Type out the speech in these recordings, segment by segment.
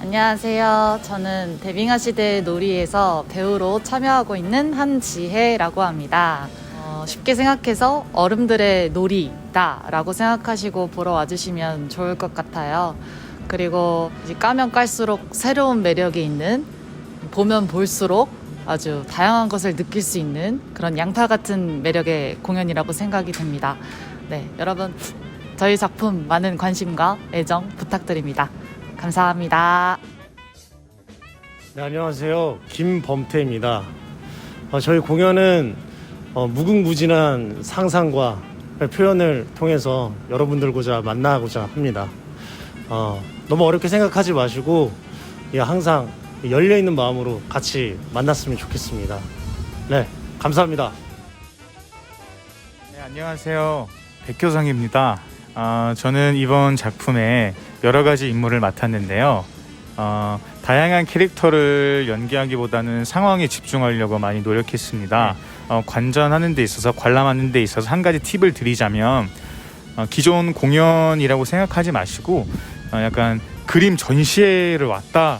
안녕하세요. 저는 데빙아 시대 놀이에서 배우로 참여하고 있는 한지혜라고 합니다. 쉽게 생각해서 어른들의 놀이다라고 생각하시고 보러 와주시면 좋을 것 같아요. 그리고 이제 까면 깔수록 새로운 매력이 있는, 보면 볼수록 아주 다양한 것을 느낄 수 있는 그런 양파 같은 매력의 공연이라고 생각이 듭니다. 네, 여러분 저희 작품 많은 관심과 애정 부탁드립니다. 감사합니다. 네, 안녕하세요. 김범태입니다. 저희 공연은 무궁무진한 상상과 표현을 통해서 여러분들고자 만나고자 합니다. 너무 어렵게 생각하지 마시고 항상 열려있는 마음으로 같이 만났으면 좋겠습니다. 네, 감사합니다. 네, 안녕하세요. 백효성입니다. 저는 이번 작품에 여러 가지 임무를 맡았는데요. 다양한 캐릭터를 연기하기보다는 상황에 집중하려고 많이 노력했습니다. 관전하는 데 있어서, 관람하는 데 있어서 한 가지 팁을 드리자면, 기존 공연이라고 생각하지 마시고 약간 그림 전시회를 왔다,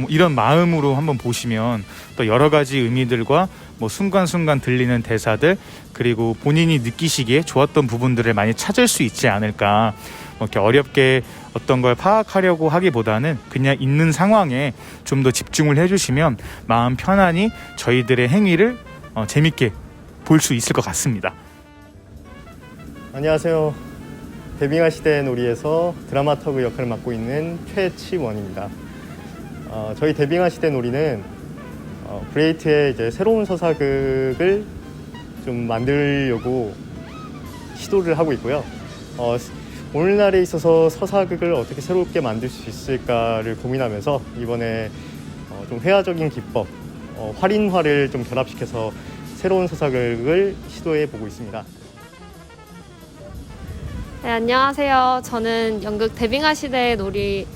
이런 마음으로 한번 보시면 또 여러 가지 의미들과 순간순간 들리는 대사들, 그리고 본인이 느끼시기에 좋았던 부분들을 많이 찾을 수 있지 않을까. 이렇게 어렵게 어떤 걸 파악하려고 하기보다는 그냥 있는 상황에 좀 더 집중을 해주시면 마음 편안히 저희들의 행위를 재밌게 볼 수 있을 것 같습니다. 안녕하세요. 데빙아 시대 놀이에서 드라마터그 역할을 맡고 있는 최치원입니다. 저희 데빙아 시대 놀이는 브레이트의 이제 새로운 서사극을 좀 만들려고 시도를 하고 있고요. 오늘날에 있어서 서사극을 어떻게 새롭게 만들 수 있을까를 고민하면서 이번에 좀 회화적인 기법, 활인화를 좀 결합시켜서 새로운 서사극을 시도해 보고 있습니다. 네, 안녕하세요. 저는 연극 데빙아 시대의 놀이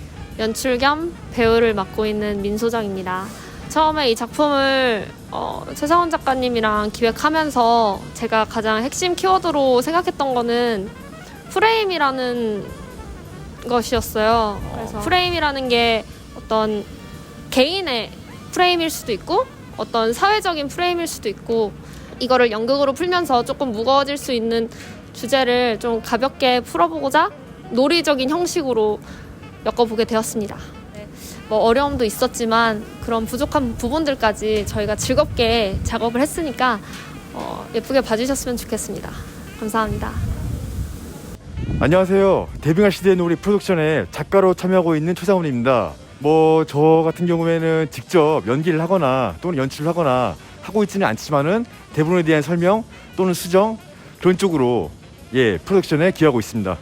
연출 겸 배우를 맡고 있는 민소정입니다. 처음에 이 작품을 최상원 작가님이랑 기획하면서 제가 가장 핵심 키워드로 생각했던 거는 프레임이라는 것이었어요. 그래서 프레임이라는 게 어떤 개인의 프레임일 수도 있고 어떤 사회적인 프레임일 수도 있고, 이거를 연극으로 풀면서 조금 무거워질 수 있는 주제를 좀 가볍게 풀어보고자 놀이적인 형식으로 엮어보게 되었습니다. 어려움도 있었지만 그런 부족한 부분들까지 저희가 즐겁게 작업을 했으니까 예쁘게 봐주셨으면 좋겠습니다. 감사합니다. 안녕하세요. 데빙아 시대 놀이 프로덕션에 작가로 참여하고 있는 최상훈입니다. 저 같은 경우에는 직접 연기를 하거나 또는 연출을 하거나 하고 있지는 않지만은 대본에 대한 설명 또는 수정, 그런 쪽으로 프로덕션에 기여하고 있습니다.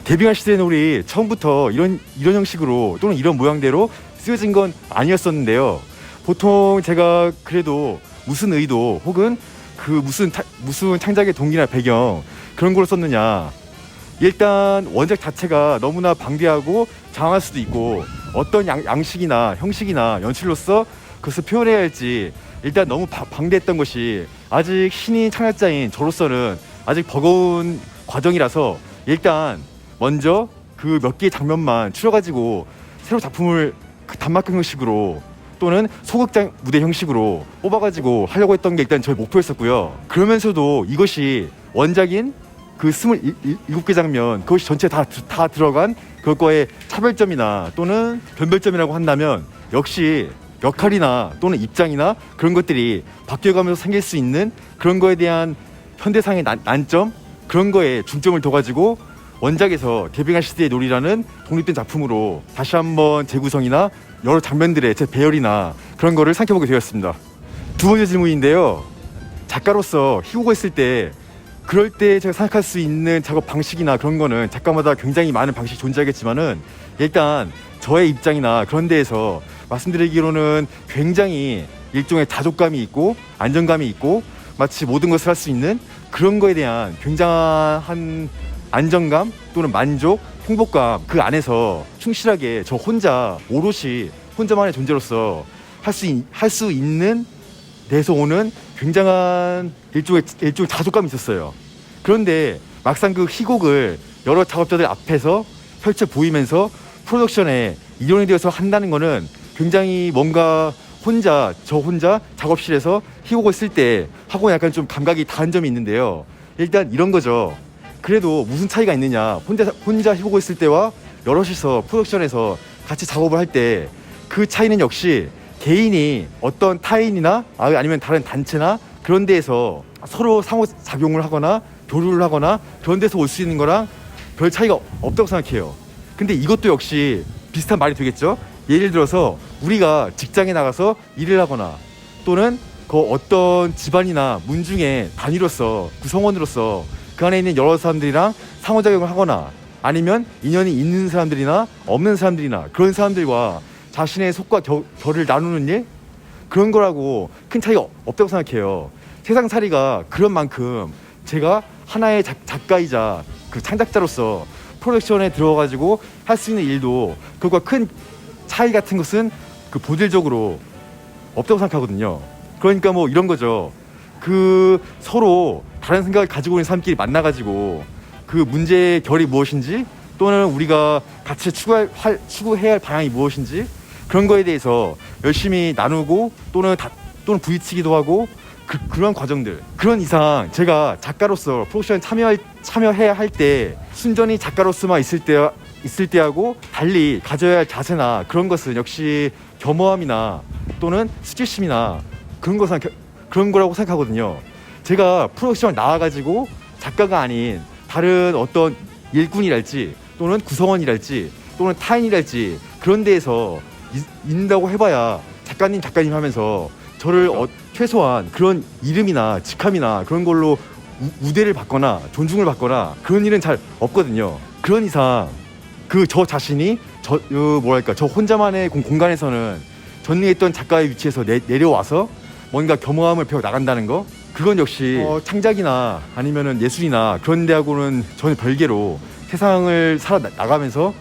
데빙아 시대 놀이 처음부터 이런 형식으로 또는 이런 모양대로 쓰여진 건 아니었었는데요. 보통 제가 그래도 무슨 의도 혹은 그 무슨 창작의 동기나 배경, 그런 걸 썼느냐, 일단 원작 자체가 너무나 방대하고 장황할 수도 있고 어떤 양식이나 형식이나 연출로서 그것을 표현해야 할지 일단 너무 방대했던 것이 아직 신인 창작자인 저로서는 아직 버거운 과정이라서 일단 먼저 그 몇 개의 장면만 추려가지고 새로 작품을 단막극 형식으로 또는 소극장 무대 형식으로 뽑아가지고 하려고 했던 게 일단 저희 목표였었고요. 그러면서도 이것이 원작인 그 27개 장면, 그것이 전체 다 들어간 그것과의 차별점이나 또는 변별점이라고 한다면 역시 역할이나 또는 입장이나 그런 것들이 바뀌어가면서 생길 수 있는 그런 거에 대한 현대상의 난점, 그런 거에 중점을 둬가지고 원작에서 데빙아 시대의 놀이라는 독립된 작품으로 다시 한번 재구성이나 여러 장면들의 재배열이나 그런 거를 생각해보게 되었습니다. 두 번째 질문인데요. 작가로서 희고가 있을 때 그럴 때 제가 생각할 수 있는 작업 방식이나 그런 거는 작가마다 굉장히 많은 방식이 존재하겠지만은 일단 저의 입장이나 그런 데에서 말씀드리기로는 굉장히 일종의 자족감이 있고 안정감이 있고 마치 모든 것을 할 수 있는 그런 거에 대한 굉장한 안정감 또는 만족, 행복감, 그 안에서 충실하게 저 혼자 오롯이 혼자만의 존재로서 할 수 있는 데서 오는 굉장한 일종의 자족감이 있었어요. 그런데 막상 그 희곡을 여러 작업자들 앞에서 펼쳐 보이면서 프로덕션에 이론이 되어서 한다는 거는 굉장히 뭔가 저 혼자 작업실에서 희곡을 쓸 때 하고 약간 좀 감각이 다른 점이 있는데요. 일단 이런 거죠. 그래도 무슨 차이가 있느냐. 혼자 희곡을 쓸 때와 여럿이서 프로덕션에서 같이 작업을 할 때 그 차이는 역시 개인이 어떤 타인이나 아니면 다른 단체나 그런 데에서 서로 상호작용을 하거나 교류를 하거나 그런 데서 올 수 있는 거랑 별 차이가 없다고 생각해요. 근데 이것도 역시 비슷한 말이 되겠죠. 예를 들어서 우리가 직장에 나가서 일을 하거나 또는 그 어떤 집안이나 문중의 단위로서 구성원으로서 그 안에 있는 여러 사람들이랑 상호작용을 하거나 아니면 인연이 있는 사람들이나 없는 사람들이나 그런 사람들과 자신의 속과 결을 나누는 일 그런 거라고 큰 차이가 없다고 생각해요. 세상살이가 그런 만큼 제가 하나의 작가이자 그 창작자로서 프로덕션에 들어가지고 할 수 있는 일도 그것과 큰 차이 같은 것은 그 본질적으로 없다고 생각하거든요. 그러니까 뭐 이런 거죠. 그 서로 다른 생각을 가지고 있는 사람끼리 만나가지고 그 문제의 결이 무엇인지 또는 우리가 같이 추구해야 할 방향이 무엇인지 그런 거에 대해서 열심히 나누고 또는 부딪히기도 하고 그런 과정들 그런 이상 제가 작가로서 프로덕션에 참여해야 할 때 순전히 작가로서만 있을 때하고 달리 가져야 할 자세나 그런 것은 역시 겸허함이나 또는 수치심이나 그런 거라고 생각하거든요. 제가 프로덕션 나와가지고 작가가 아닌 다른 어떤 일꾼이랄지 또는 구성원이랄지 또는 타인이랄지 그런 데에서 있는다고 해봐야 작가님 하면서 저를 최소한 그런 이름이나 직함이나 그런 걸로 우대를 받거나 존중을 받거나 그런 일은 잘 없거든요. 그런 이상 저 자신이 저 혼자만의 공간에서는 전능했던 작가의 위치에서 내려와서 뭔가 겸허함을 배워 나간다는 거 그건 역시 창작이나 아니면은 예술이나 그런 데하고는 전혀 별개로 세상을 살아나가면서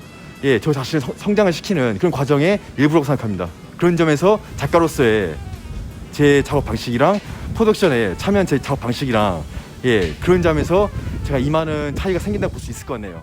저 자신을 성장을 시키는 그런 과정의 일부라고 생각합니다. 그런 점에서 작가로서의 제 작업 방식이랑 프로덕션에 참여한 제 작업 방식이랑 그런 점에서 제가 이만한 차이가 생긴다고 볼 수 있을 것 같네요.